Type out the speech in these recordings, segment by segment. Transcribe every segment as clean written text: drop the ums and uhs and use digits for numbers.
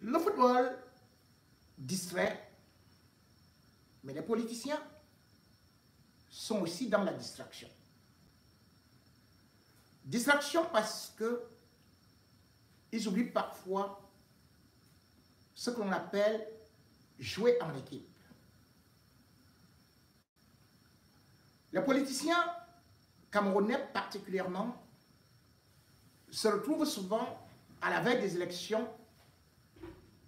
Le football distrait, mais les politiciens sont aussi dans la distraction. Distraction parce que ils oublient parfois ce que l'on appelle jouer en équipe. Les politiciens camerounais particulièrement se retrouvent souvent à la veille des élections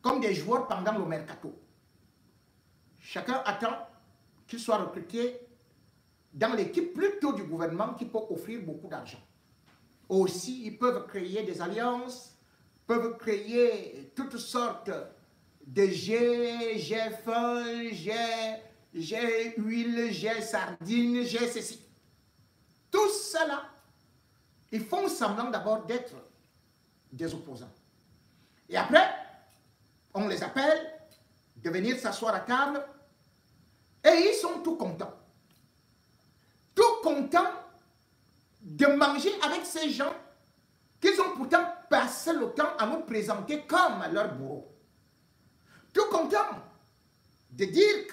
comme des joueurs pendant le mercato. Chacun attend qu'il soit recruté dans l'équipe plutôt du gouvernement qui peut offrir beaucoup d'argent. Aussi, ils peuvent créer des alliances, peuvent créer toutes sortes de j'ai faim, j'ai huile, j'ai sardine, j'ai ceci. Tout cela, ils font semblant d'abord d'être des opposants. Et après, on les appelle de venir s'asseoir à table et ils sont tout contents. Tout contents de manger avec ces gens qu'ils ont pourtant passé le temps à nous présenter comme leur bourreau. Tout contents de dire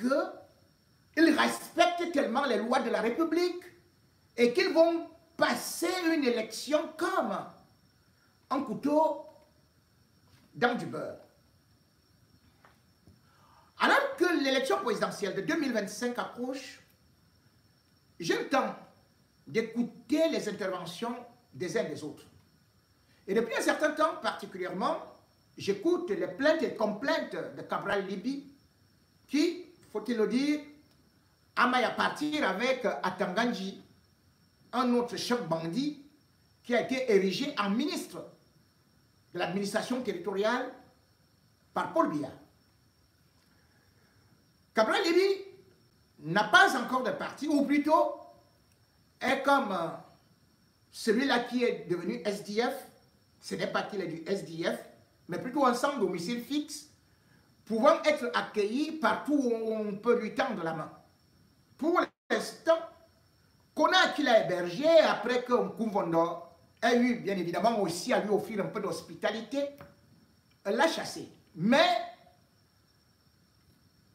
qu'ils respectent tellement les lois de la République et qu'ils vont passer une élection comme un couteau dans du beurre. Alors que l'élection présidentielle de 2025 approche, j'ai le temps d'écouter les interventions des uns des autres. Et depuis un certain temps particulièrement, j'écoute les plaintes et complaintes de Cabral Libi qui, faut-il le dire, a maille à partir avec Atanganji, un autre chef bandit qui a été érigé en ministre de l'administration territoriale par Paul Biya. Cabral Libi n'a pas encore de parti, ou plutôt est comme celui-là qui est devenu SDF. Ce n'est pas qu'il est du SDF, mais plutôt un sans domicile fixe, pouvant être accueilli partout où on peut lui tendre la main. Pour l'instant, qu'on a qu'il a hébergé après que Nkumvondo a eu bien évidemment aussi à lui offrir un peu d'hospitalité, l'a chassé. Mais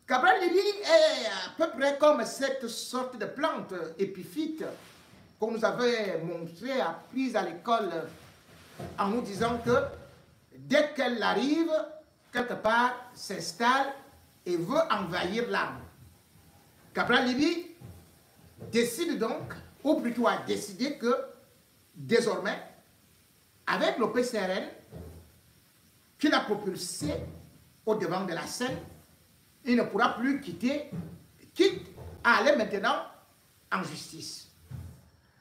Cabral Libi est à peu près comme cette sorte de plante épiphyte qu'on nous avait montré, apprise à l'école en nous disant que dès qu'elle arrive, quelque part, s'installe et veut envahir l'arbre. Cabral Libi décide donc, ou plutôt a décidé que désormais, avec le PCRN, qu'il a propulsé au devant de la scène, il ne pourra plus quitte à aller maintenant en justice.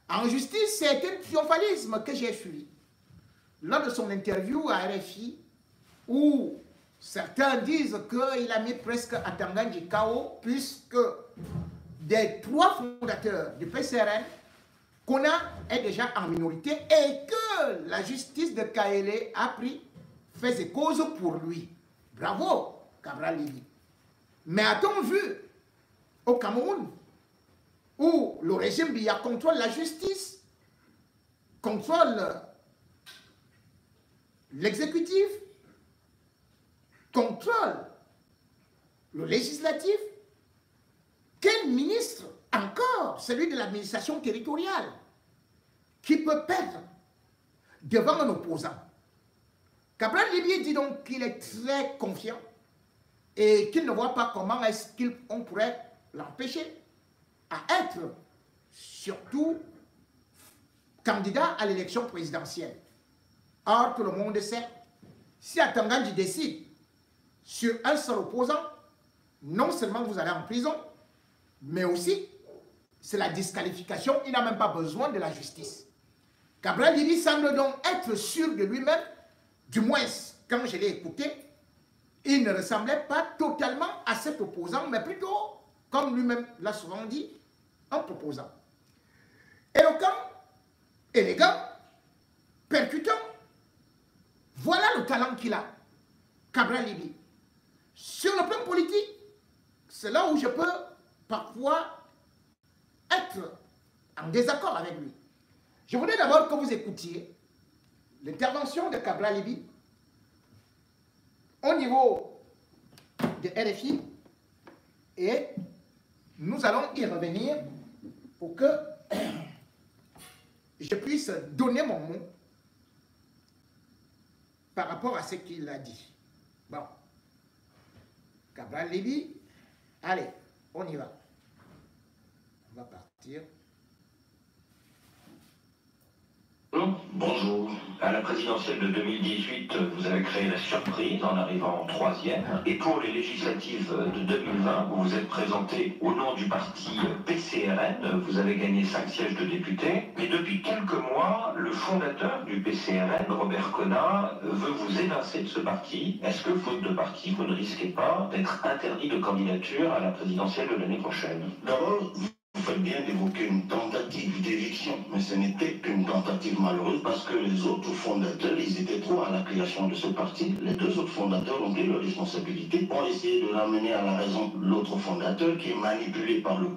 En justice, c'est un triomphalisme que j'ai suivi. Lors de son interview à RFI, où certains disent qu'il a mis presque Atanganji KO, puisque des 3 fondateurs du PCRN, Kona est déjà en minorité et que la justice de Kaélé a pris fait ses causes pour lui. Bravo, Cabral Libi. Mais a-t-on vu au Cameroun, où le régime Biya contrôle la justice, contrôle l'exécutif, contrôle le législatif, quel ministre encore, celui de l'administration territoriale, qui peut perdre devant un opposant? Cabral Libi dit donc qu'il est très confiant et qu'il ne voit pas comment est-ce qu'on pourrait l'empêcher à être surtout candidat à l'élection présidentielle. Or, tout le monde sait, si Atanganji décide sur un seul opposant, non seulement vous allez en prison, mais aussi c'est la disqualification, il n'a même pas besoin de la justice. Cabral Libi semble donc être sûr de lui-même, du moins quand je l'ai écouté, il ne ressemblait pas totalement à cet opposant, mais plutôt, comme lui-même l'a souvent dit, un proposant. Éloquent, élégant, percutant, voilà le talent qu'il a, Cabral Libi. Sur le plan politique, c'est là où je peux parfois être en désaccord avec lui. Je voudrais d'abord que vous écoutiez l'intervention de Cabral Libi au niveau de RFI et nous allons y revenir pour que je puisse donner mon mot par rapport à ce qu'il a dit. Bon. Cabral Libby, allez, on y va. On va partir. Bonjour. À la présidentielle de 2018, vous avez créé la surprise en arrivant troisième. Et pour les législatives de 2020, vous vous êtes présenté au nom du parti PCRN. Vous avez gagné 5 sièges de députés. Mais depuis quelques mois, le fondateur du PCRN, Robert Conat, veut vous évincer de ce parti. Est-ce que, faute de parti, vous ne risquez pas d'être interdit de candidature à la présidentielle de l'année prochaine? D'abord, vous faites bien d'évoquer une tentative d'éviction, mais ce n'était qu'une tentative malheureuse parce que les autres fondateurs, ils étaient trop à la création de ce parti. Les 2 autres fondateurs ont pris leurs responsabilités, ont essayé de ramener à la raison l'autre fondateur qui est manipulé par le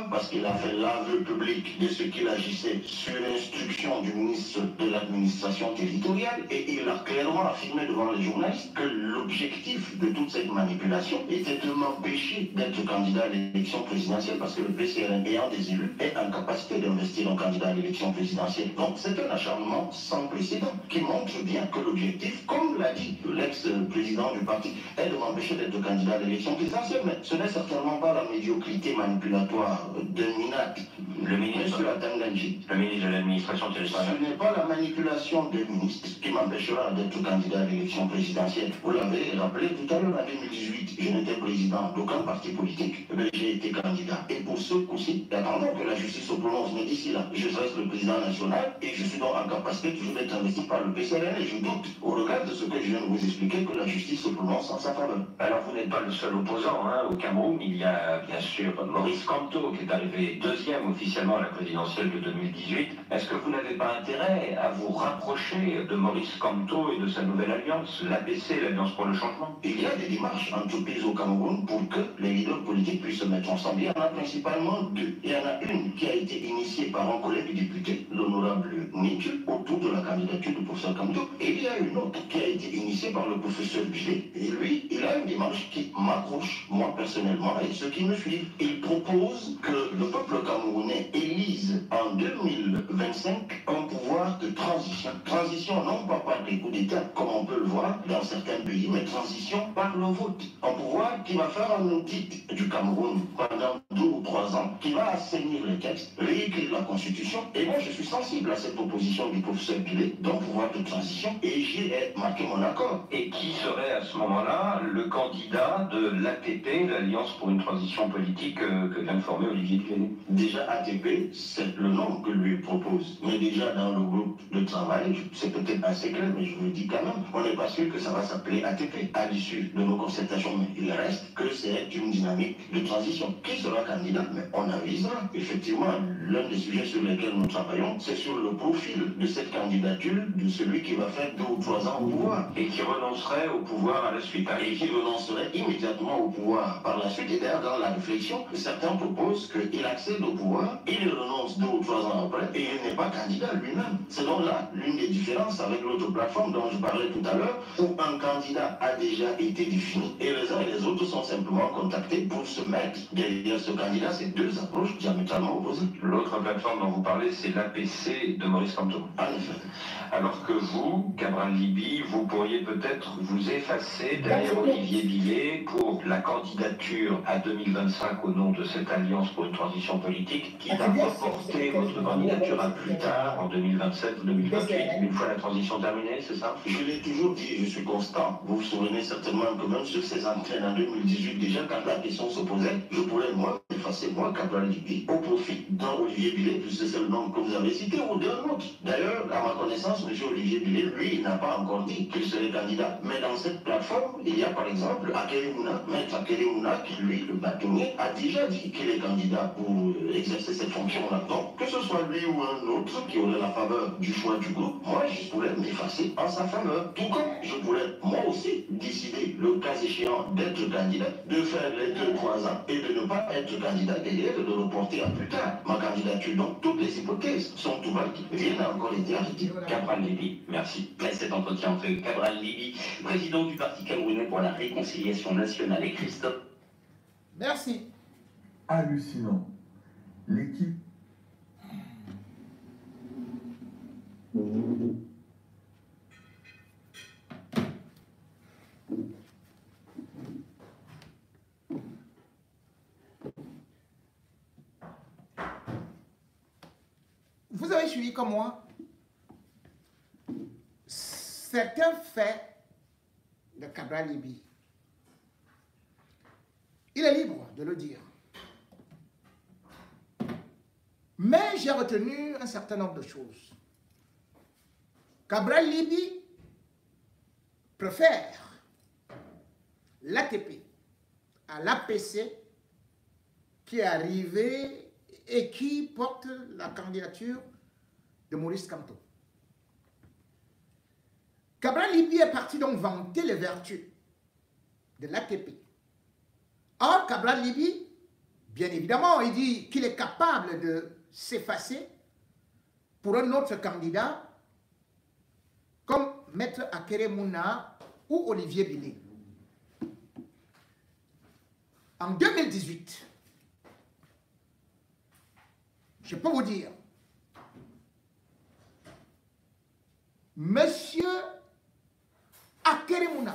parce qu'il a fait l'aveu public de ce qu'il agissait sur instruction du ministre de l'administration territoriale et il a clairement affirmé devant les journalistes que l'objectif de toute cette manipulation était de m'empêcher d'être candidat à l'élection présidentielle parce que le PCRN ayant des élus est en capacité d'investir un candidat à l'élection présidentielle. Donc c'est un acharnement sans précédent qui montre bien que l'objectif, comme l'a dit l'ex-président du parti, est de m'empêcher d'être candidat à l'élection présidentielle. Mais ce n'est certainement pas la médiocrité manipulatoire de Minat, le ministre de l'administration territoriale. Ce n'est pas la manipulation des ministres qui m'empêchera d'être candidat à l'élection présidentielle. Vous l'avez rappelé tout à l'heure, en 2018, je n'étais président d'aucun parti politique, mais j'ai été candidat. Et pour ce coup-ci, attendons que la justice se prononce, mais d'ici là, je reste le président national et je suis donc en capacité toujours d'être investi par le PCRN et je doute, au regard de ce que je viens de vous expliquer, que la justice se prononce en sa faveur. Alors vous n'êtes pas le seul opposant, hein. Au Cameroun, il y a bien sûr Maurice Kamto qui est arrivé 2e officiellement à la présidentielle de 2018. Est-ce que vous n'avez pas intérêt à vous rapprocher de Maurice Kamto et de sa nouvelle alliance, l'APC, l'Alliance pour le Changement? Il y a des démarches entreprises au Cameroun pour que les leaders politiques puissent se mettre ensemble. Il y en a principalement 2. Il y en a une qui a été initiée par un collègue député, l'honorable Nitu, autour de la candidature du professeur Kamto. Et il y a une autre qui a été initiée par le professeur Bilé. Et lui, il a une démarche qui m'accroche, moi personnellement, et ceux qui me suivent. Il propose que le peuple camerounais élise en 2025 un pouvoir de transition. Transition non pas par des coups d'État, comme on peut le voir dans certains pays, mais transition par le vote. Un pouvoir qui va faire un audit du Cameroun pendant 2 ou 3 ans, qui va assainir les textes, réécrire la Constitution. Et moi, je suis sensible à cette proposition du professeur Bilé d'un pouvoir de transition et j'y ai marqué mon accord. Et qui serait à ce moment-là le candidat de l'ATP, l'Alliance pour une transition politique que vient de former Olivier Bilé? Déjà, ATP, c'est le nom que lui propose. Mais déjà, dans le groupe de travail, c'est peut-être assez clair, mais je vous le dis quand même, on n'est pas sûr que ça va s'appeler ATP à l'issue de nos concertations. Mais il reste que c'est une dynamique de transition. Qui sera candidat? Mais on avisera. Effectivement, l'un des sujets sur lesquels nous travaillons, c'est sur le profil de cette candidature de celui qui va faire 2 ou 3 ans au pouvoir. Et qui renoncerait au pouvoir à la suite. Et qui renoncerait immédiatement au pouvoir par la suite. Et d'ailleurs, dans la réflexion, certains proposent qu'il accède au pouvoir, il renonce 2 ou 3 ans après, et il n'est pas candidat lui-même. C'est donc là l'une des différences avec l'autre plateforme dont je parlais tout à l'heure, où un candidat a déjà été défini, et les uns et les autres sont simplement contactés pour se mettre derrière ce candidat. C'est 2 approches diamétralement opposées. L'autre plateforme dont vous parlez, c'est l'APC de Maurice Kamto. En effet. Alors que vous, Cabral Libby, vous pourriez peut-être vous effacer derrière Olivier Bilé pour la candidature à 2025 au nom de cette Alliance pour une transition politique qui va reporter votre candidature à plus tard, en 2027 ou 2028, une fois la transition terminée, c'est ça? Je l'ai toujours dit, je suis constant. Vous vous souvenez certainement que même sur ces antennes en 2018, déjà quand la question se posait, je pourrais moi effacer moi, Cabral Libby, au profit d'un Olivier Bilé, puisque c'est le nom que vous avez cité, ou d'un autre. D'ailleurs, à ma connaissance, M. Olivier Bilé, lui, il n'a pas encore dit qu'il serait candidat. Mais dans cette plateforme, il y a par exemple Akele Mouna, maître Akele Mouna, qui lui, le bâtonnier, a déjà dit qu'il est candidat pour exercer cette fonction-là. Donc, que ce soit lui ou un autre qui aurait la faveur du choix du groupe, moi, je pourrais m'effacer en sa faveur. Tout comme je pourrais, moi aussi, décider, le cas échéant, d'être candidat, de faire les 2-3 ans et de ne pas être candidat derrière, de reporter à plus tard ma candidature. Donc, toutes les hypothèses sont ouvertes. Rien n'a encore été arrêté. Cabral Libby. Merci. Cet entretien entre Cabral Libby, président du Parti camerounais pour la réconciliation nationale, et Christophe. Merci. Hallucinant. L'équipe. Vous avez suivi comme moi certains faits de Cabral Libby. Il est libre de le dire. Mais j'ai retenu un certain nombre de choses. Cabral Libby préfère l'ATP à l'APC qui est arrivé et qui porte la candidature de Maurice Kamto. Cabral Libby est parti donc vanter les vertus de l'ATP. Or, Cabral Libby, bien évidemment, il dit qu'il est capable de s'effacer pour un autre candidat comme Maître Akere Mouna ou Olivier Bilé. En 2018, je peux vous dire, Monsieur Akere Mouna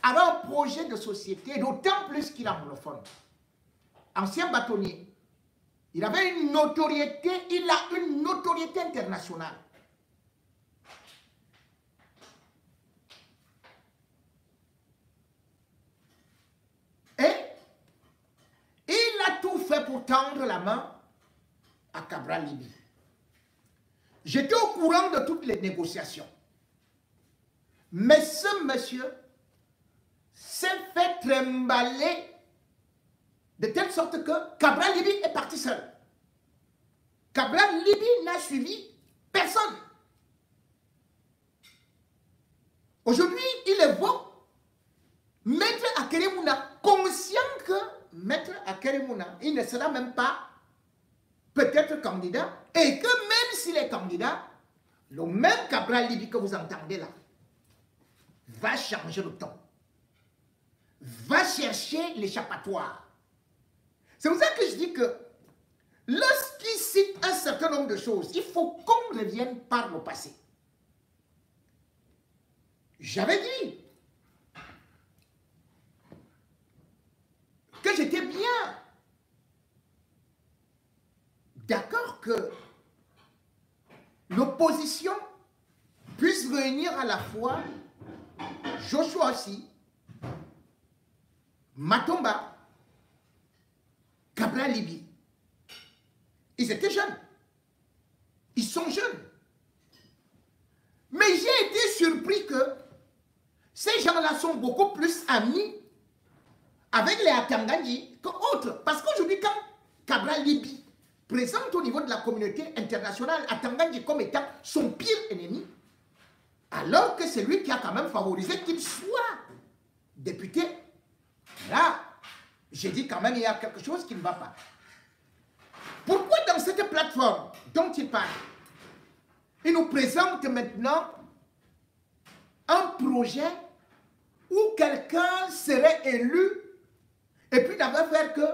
avait un projet de société, d'autant plus qu'il est anglophone. Ancien bâtonnier, il avait une notoriété, il a une notoriété internationale. Et il a tout fait pour tendre la main à Cabral Libby. J'étais au courant de toutes les négociations. Mais ce monsieur s'est fait trimballer de telle sorte que Cabral Libby est parti seul. Cabral Libby n'a suivi personne. Aujourd'hui, il évoque Maître Akere Mouna, conscient que Maître Akere Mouna, il ne sera même pas peut-être candidat, et que même s'il est candidat, le même Cabral Libby que vous entendez là, va changer le ton, va chercher l'échappatoire. C'est pour ça que je dis que lorsqu'il cite un certain nombre de choses, il faut qu'on revienne par le passé. J'avais dit que j'étais bien d'accord que l'opposition puisse réunir à la fois Joshua aussi, Matomba, Cabral Libby. Ils étaient jeunes. Ils sont jeunes. Mais j'ai été surpris que ces gens-là sont beaucoup plus amis avec les Atangandji qu'autres. Parce qu'aujourd'hui, quand Cabral Libby présente au niveau de la communauté internationale Atangandji comme étant son pire ennemi, alors que c'est lui qui a quand même favorisé qu'il soit député, là, j'ai dit quand même il y a quelque chose qui ne va pas. Pourquoi dans cette plateforme dont il parle, il nous présente maintenant un projet où quelqu'un serait élu et puis n'avait fait que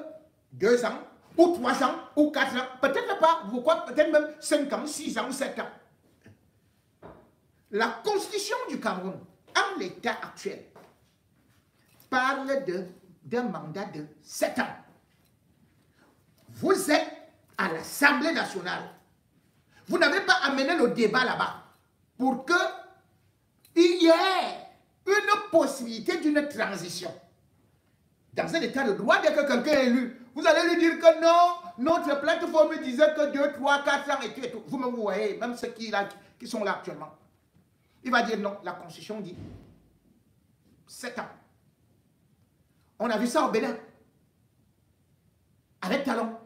2 ans, ou 3 ans, ou 4 ans, peut-être pas, vous croyez, peut-être même 5 ans, 6 ans, ou 7 ans. La constitution du Cameroun, en l'état actuel, parle d'un mandat de 7 ans. Vous êtes à l'Assemblée nationale. Vous n'avez pas amené le débat là-bas pour qu'il y ait une possibilité d'une transition. Dans un état de droit, dès que quelqu'un est élu, vous allez lui dire que non, notre plateforme disait que 2, 3, 4 ans et tout. Vous-même, vous voyez, même ceux qui sont là actuellement. Il va dire non, la Constitution dit 7 ans. On a vu ça au Bénin, avec Talon.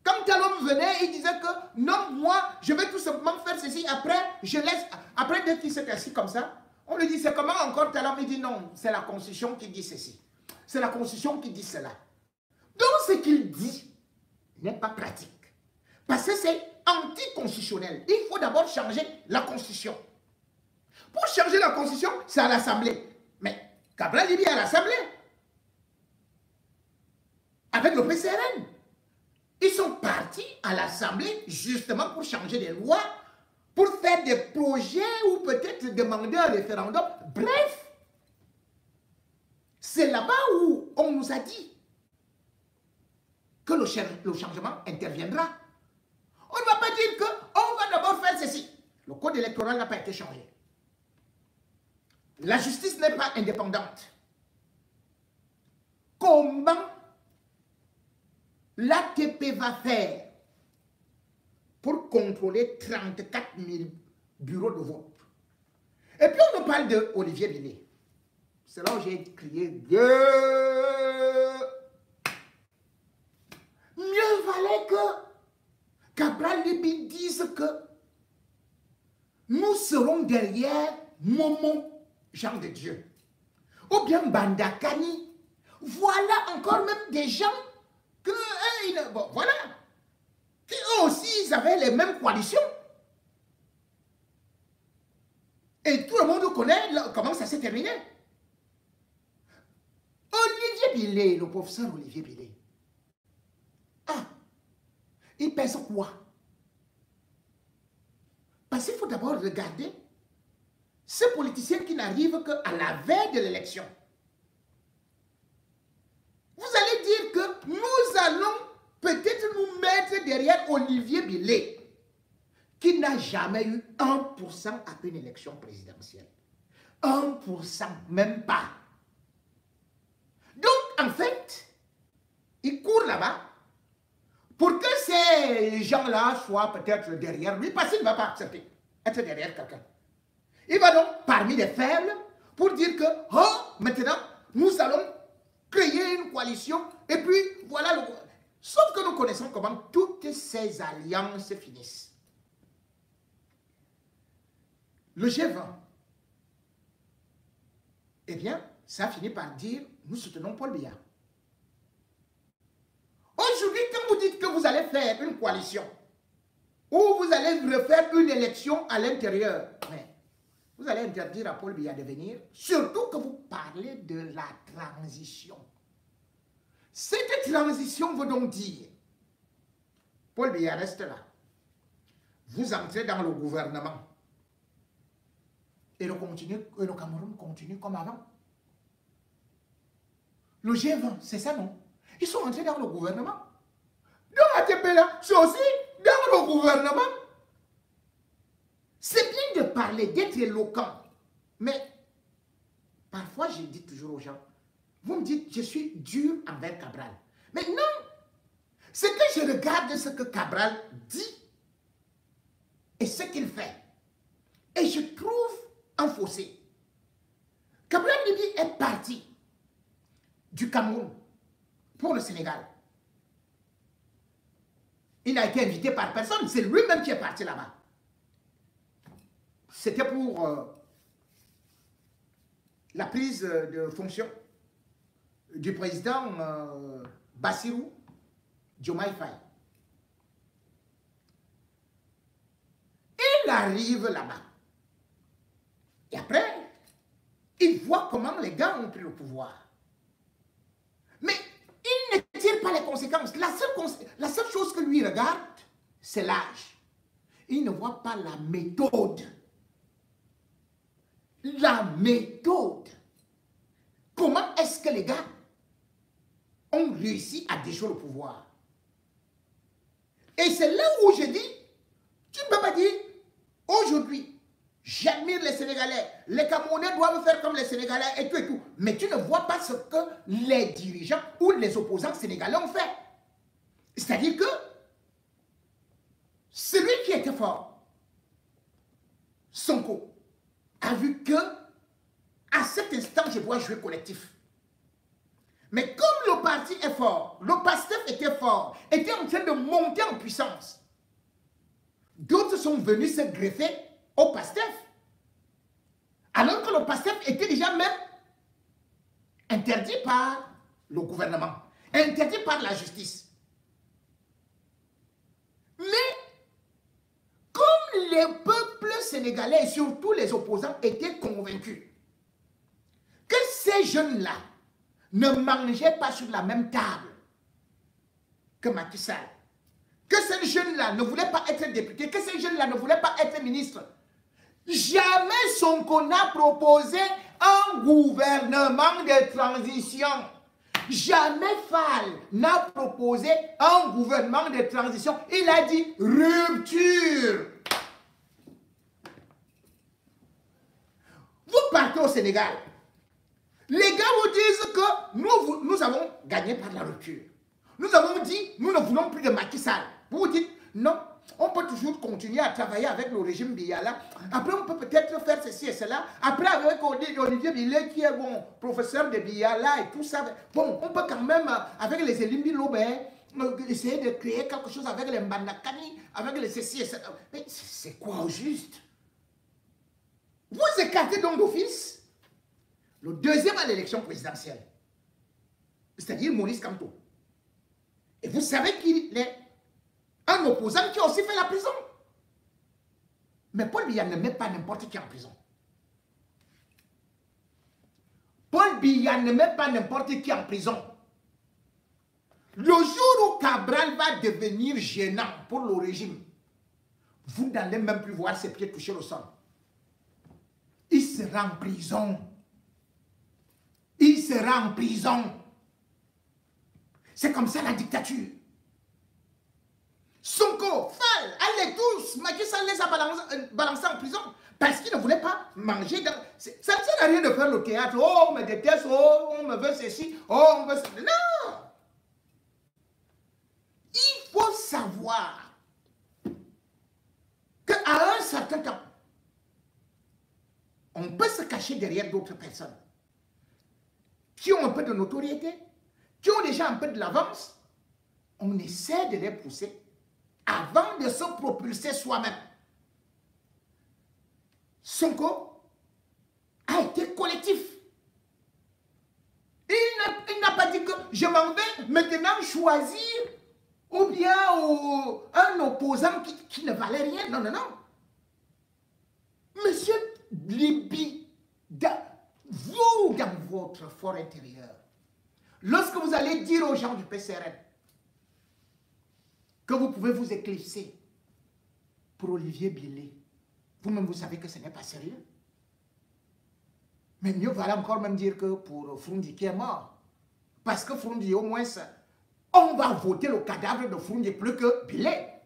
Quand Talon venait, il disait que non, moi, je vais tout simplement faire ceci, après, je laisse, après dès qu'il s'est assis comme ça, on lui dit c'est comment encore Talon? Il dit non, c'est la Constitution qui dit ceci. C'est la Constitution qui dit cela. Donc ce qu'il dit n'est pas pratique. Parce que c'est anticonstitutionnel. Il faut d'abord changer la Constitution. Pour changer la Constitution, c'est à l'Assemblée. Mais Cabral Libye à l'Assemblée. Avec le PCRN. Ils sont partis à l'Assemblée justement pour changer les lois, pour faire des projets ou peut-être demander un référendum. Bref, c'est là-bas où on nous a dit que le changement interviendra. On ne va pas dire qu'on va d'abord faire ceci. Le code électoral n'a pas été changé. La justice n'est pas indépendante. Comment l'ATP va faire pour contrôler 34 000 bureaux de vote? Et puis on nous parle de Olivier Billet. C'est là où j'ai crié mieux valait que Cabral Libye dise que nous serons derrière Momo, Jean de Dieu, ou bien Bandakani. Voilà encore même des gens que bon, voilà, qui eux aussi ils avaient les mêmes coalitions. Et tout le monde connaît comment ça s'est terminé. Olivier Billet, le professeur Olivier Billet, il pèse quoi? Parce qu'il faut d'abord regarder ces politiciens qui n'arrivent qu'à la veille de l'élection. Vous allez dire que nous allons peut-être nous mettre derrière Olivier Billet, qui n'a jamais eu 1% à une élection présidentielle. 1%, même pas. Donc, en fait, il court là-bas pour que ces gens-là soient peut-être derrière lui, parce qu'il ne va pas accepter être derrière quelqu'un. Il va donc parmi les faibles pour dire que, oh, maintenant, nous allons créer une coalition, et puis voilà le... Sauf que nous connaissons comment toutes ces alliances finissent. Le G20, eh bien, ça finit par dire, nous soutenons Paul Biya. Aujourd'hui, quand vous dites que vous allez faire une coalition, ou vous allez refaire une élection à l'intérieur, vous allez interdire à Paul Biya de venir, surtout que vous parlez de la transition. Cette transition veut donc dire, Paul Biya reste là, vous entrez dans le gouvernement, et le Cameroun continue comme avant. Le G20, c'est ça, non? Ils sont entrés dans le gouvernement. Dans ATP là, c'est aussi dans le gouvernement. C'est bien de parler, d'être éloquent. Mais parfois, je dis toujours aux gens, vous me dites, je suis dur envers Cabral. Mais non, c'est que je regarde ce que Cabral dit et ce qu'il fait. Et je trouve un fossé. Cabral Libye est parti du Cameroun pour le Sénégal. Il n'a été invité par personne, c'est lui-même qui est parti là-bas. C'était pour la prise de fonction du président Bassirou Diomaye Faye. Il arrive là-bas. Et après, il voit comment les gars ont pris le pouvoir. Mais il ne tire pas les conséquences. La seule chose que lui regarde, c'est l'âge. Il ne voit pas la méthode. La méthode. Comment est-ce que les gars ont réussi à déjouer le pouvoir? Et c'est là où je dis, tu ne peux pas dire, aujourd'hui, j'admire les Sénégalais, les Camerounais doivent faire comme les Sénégalais et tout, mais tu ne vois pas ce que les dirigeants ou les opposants sénégalais ont fait. C'est-à-dire que celui qui était fort, Sonko, a vu que à cet instant, je dois jouer collectif. Mais comme le parti est fort, le PASTEF était fort, était en train de monter en puissance, d'autres sont venus se greffer au PASTEF. Alors que le PASTEF était déjà même interdit par le gouvernement, interdit par la justice. Mais les peuples sénégalais, et surtout les opposants, étaient convaincus que ces jeunes-là ne mangeaient pas sur la même table que Macky Sall, que ces jeunes-là ne voulaient pas être députés, que ces jeunes-là ne voulaient pas être ministres, jamais Sonko n'a proposé un gouvernement de transition. Jamais Fall n'a proposé un gouvernement de transition. Il a dit rupture. Vous partez au Sénégal. Les gars vous disent que nous avons gagné par la rupture. Nous avons dit, nous ne voulons plus de Macky Sall. Vous vous dites, non, on peut toujours continuer à travailler avec le régime Biala. Après, on peut peut-être faire ceci et cela. Après, avec Olivier Billet, qui est bon, professeur de Biala et tout ça, bon, on peut quand même, avec les Elimbi Lobé, essayer de créer quelque chose avec les Mbandakani, avec les ceci et cela. Mais c'est quoi au juste? Vous écartez donc d'office le deuxième à l'élection présidentielle, c'est-à-dire Maurice Kamto. Et vous savez qu'il est un opposant qui a aussi fait la prison. Mais Paul Biya ne met pas n'importe qui en prison. Paul Biya ne met pas n'importe qui en prison. Le jour où Cabral va devenir gênant pour le régime, vous n'allez même plus voir ses pieds toucher le sol. Il sera en prison. Il sera en prison. C'est comme ça la dictature. Sonko, Fall, allez tous, Macky Sall les a balancés en prison parce qu'ils ne voulaient pas manger. Ça ne sert à rien de faire le théâtre. Oh, on me déteste, oh, on me veut ceci, oh, on veut ceci. Non! Il faut savoir qu'à un certain temps, on peut se cacher derrière d'autres personnes qui ont un peu de notoriété, qui ont déjà un peu de l'avance. On essaie de les pousser avant de se propulser soi-même. Sonko a été collectif. Il n'a pas dit que je m'en vais maintenant choisir ou bien un opposant qui ne valait rien. Non, non, non. Monsieur Libi, vous, dans votre fort intérieur, lorsque vous allez dire aux gens du PCRN que vous pouvez vous éclipser pour Olivier Billet, vous-même vous savez que ce n'est pas sérieux. Mais mieux valait encore même dire que pour Frundi qui est mort. Parce que Frundi, au moins, on va voter le cadavre de Frundi plus que Billet.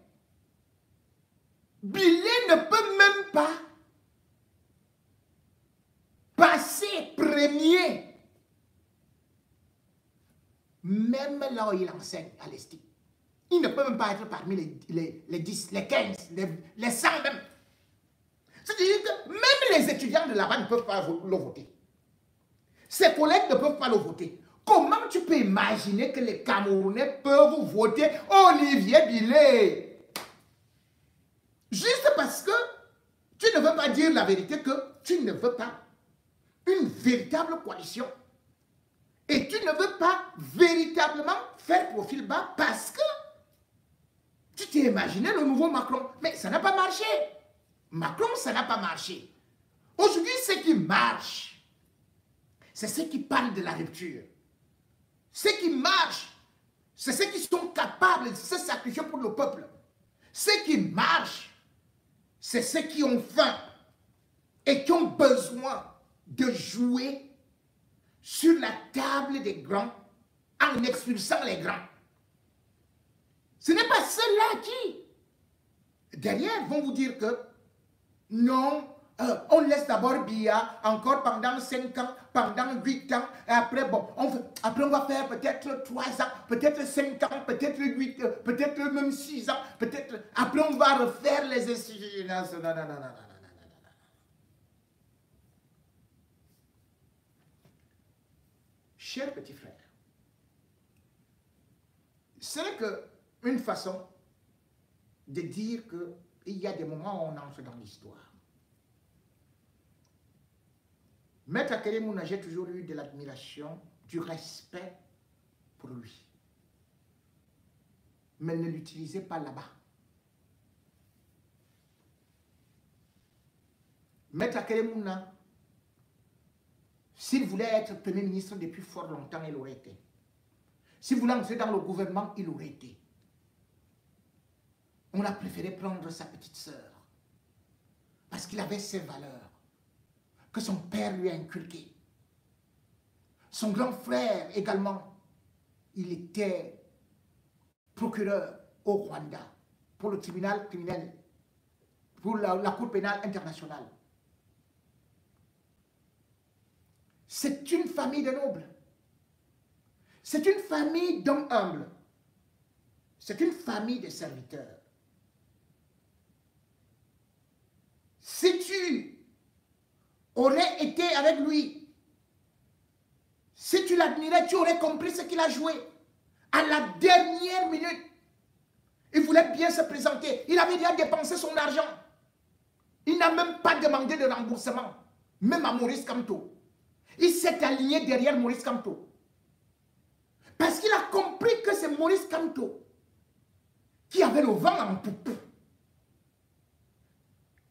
Billet ne peut même pas passer premier. Même là où il enseigne à l'Esti. Il ne peut même pas être parmi les 10, les 15, les 100 même. C'est-à-dire que même les étudiants de là-bas ne peuvent pas le voter. Ses collègues ne peuvent pas le voter. Comment tu peux imaginer que les Camerounais peuvent voter Olivier Billet? Juste parce que tu ne veux pas dire la vérité, que tu ne veux pas une véritable coalition. Et tu ne veux pas véritablement faire profil bas parce que tu t'es imaginé le nouveau Macron. Mais ça n'a pas marché. Macron, ça n'a pas marché. Aujourd'hui, ce qui marche, c'est ceux qui parlent de la rupture. Ceux qui marchent, c'est ceux qui sont capables de se sacrifier pour le peuple. Ceux qui marchent, c'est ceux qui ont faim et qui ont besoin de jouer sur la table des grands en expulsant les grands. Ce n'est pas ceux-là qui, derrière, vont vous dire que non, on laisse d'abord Biya encore pendant 5 ans, pendant 8 ans, et après, bon, après on va faire peut-être 3 ans, peut-être 5 ans, peut-être 8, peut-être même 6 ans, peut-être, après on va refaire les institutions. Non, non, non, non, non, non. Chers petits frères, ce n'est qu'une façon de dire qu'il y a des moments où on entre dans l'histoire. Maître Akeremouna, j'ai toujours eu de l'admiration, du respect pour lui. Mais ne l'utilisez pas là-bas. Maître Akelemuna, s'il voulait être Premier ministre depuis fort longtemps, il aurait été. S'il voulait entrer dans le gouvernement, il aurait été. On a préféré prendre sa petite sœur. Parce qu'il avait ses valeurs que son père lui a inculquées. Son grand frère également, il était procureur au Rwanda pour le tribunal criminel, pour la Cour pénale internationale. C'est une famille de nobles. C'est une famille d'hommes humbles. C'est une famille de serviteurs. Si tu aurais été avec lui, si tu l'admirais, tu aurais compris ce qu'il a joué. À la dernière minute, il voulait bien se présenter. Il avait déjà dépensé son argent. Il n'a même pas demandé de remboursement, même à Maurice Kamto. Il s'est aligné derrière Maurice Kamto. Parce qu'il a compris que c'est Maurice Kamto qui avait le vent en poupe.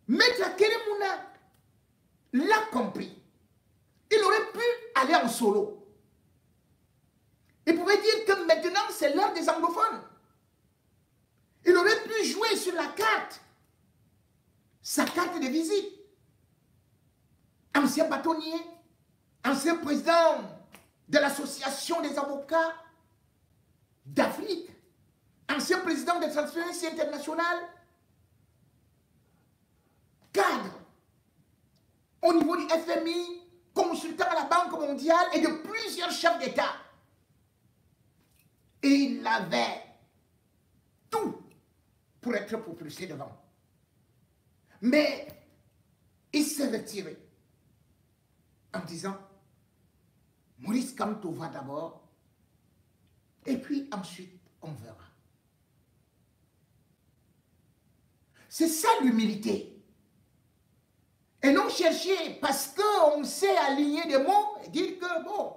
Maître Akelemuna l'a compris. Il aurait pu aller en solo. Il pouvait dire que maintenant c'est l'heure des anglophones. Il aurait pu jouer sur la carte, sa carte de visite. Ancien bâtonnier, ancien président de l'association des avocats d'Afrique, ancien président de Transparency International, cadre au niveau du FMI, consultant à la Banque mondiale et de plusieurs chefs d'État. Et il avait tout pour être propulsé devant. Mais il s'est retiré en disant, Maurice Kamto va d'abord, et puis ensuite on verra. C'est ça l'humilité. Et non chercher, parce qu'on sait aligner des mots et dire que, bon,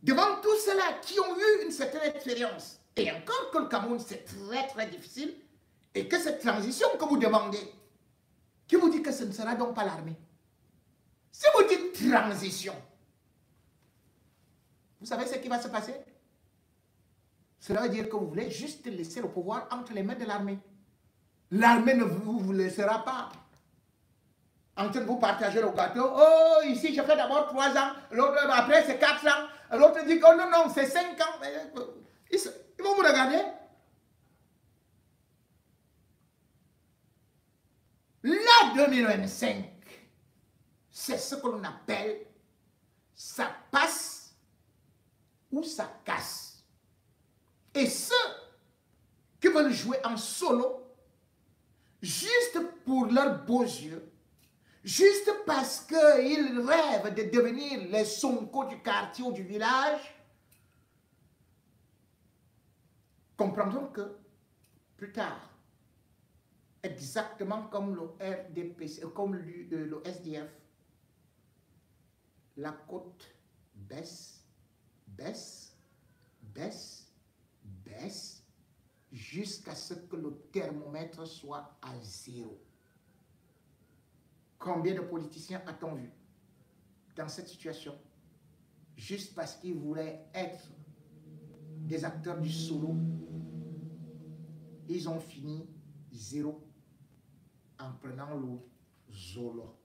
devant tous ceux-là qui ont eu une certaine expérience, et encore que le Cameroun, c'est très très difficile, et que cette transition que vous demandez, qui vous dit que ce ne sera donc pas l'armée? Si vous dites transition, vous savez ce qui va se passer? Cela veut dire que vous voulez juste laisser le pouvoir entre les mains de l'armée. L'armée ne vous laissera pas en train de vous partager le gâteau. Oh, ici, je fais d'abord 3 ans, l'autre, après, c'est 4 ans. L'autre dit, oh non, non, c'est 5 ans. Ils vont vous regarder. La 2025, c'est ce que l'on appelle ça passe ou ça casse. Et ceux qui veulent jouer en solo, juste pour leurs beaux yeux, juste parce qu'ils rêvent de devenir les Sonko du quartier ou du village, comprendront que plus tard, exactement comme le RDPC, comme le SDF, la cote baisse, baisse, baisse, baisse, jusqu'à ce que le thermomètre soit à 0. Combien de politiciens a-t-on vu dans cette situation, juste parce qu'ils voulaient être des acteurs du solo, ils ont fini 0 en prenant le Zolo.